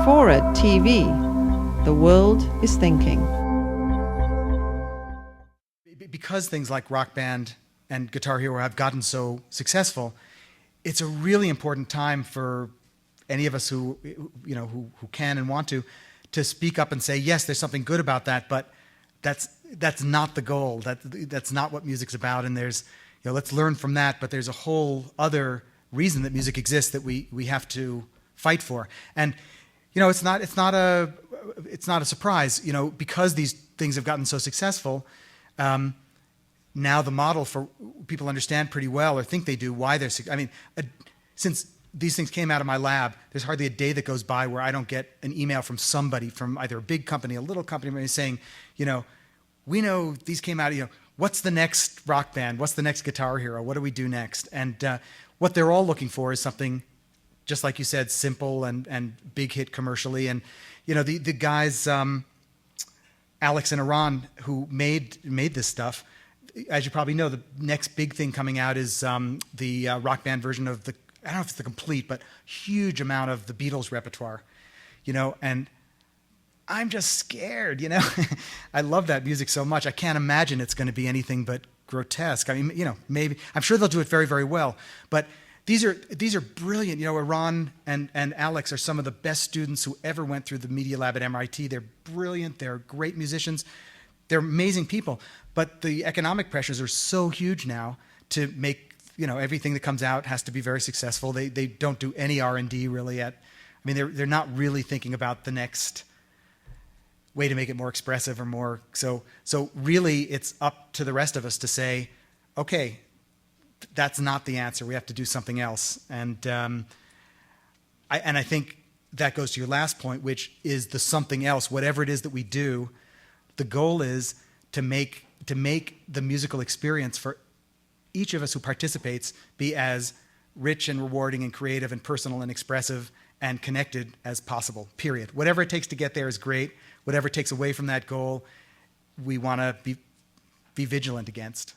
FORA.tv. The world is thinking. Because things like Rock Band and Guitar Hero have gotten so successful, it's a really important time for any of us who can and want to speak up and say, yes, there's something good about that, but that's not the goal. That's not what music's about. And there's, let's learn from that. But there's a whole other reason that music exists that we have to fight for. And it's not a surprise. Because these things have gotten so successful. Now the model for people understand pretty well, or think they do, why they're. Since these things came out of my lab, there's hardly a day that goes by where I don't get an email from somebody, from either a big company, a little company, saying, we know these came out. What's the next Rock Band? What's the next Guitar Hero? What do we do next? And what they're all looking for is something, just like you said, simple and big hit commercially. And the guys, Alex and Iran, who made this stuff. As you probably know, the next big thing coming out is the Rock Band version of I don't know if it's the complete, but huge amount of the Beatles repertoire, and I'm just scared, I love that music so much. I can't imagine it's going to be anything but grotesque. Maybe, I'm sure they'll do it very, very well, but these are brilliant. Iran and Alex are some of the best students who ever went through the Media Lab at MIT. They're brilliant. They're great musicians. They're amazing people, but the economic pressures are so huge now to make, everything that comes out has to be very successful. They don't do any R&D really they're not really thinking about the next way to make it more expressive or more, so really it's up to the rest of us to say, okay, that's not the answer. We have to do something else. And I think that goes to your last point, which is the something else, whatever it is that we do. The goal is to make the musical experience for each of us who participates be as rich and rewarding and creative and personal and expressive and connected as possible, period. Whatever it takes to get there is great. Whatever takes away from that goal, we want to be vigilant against.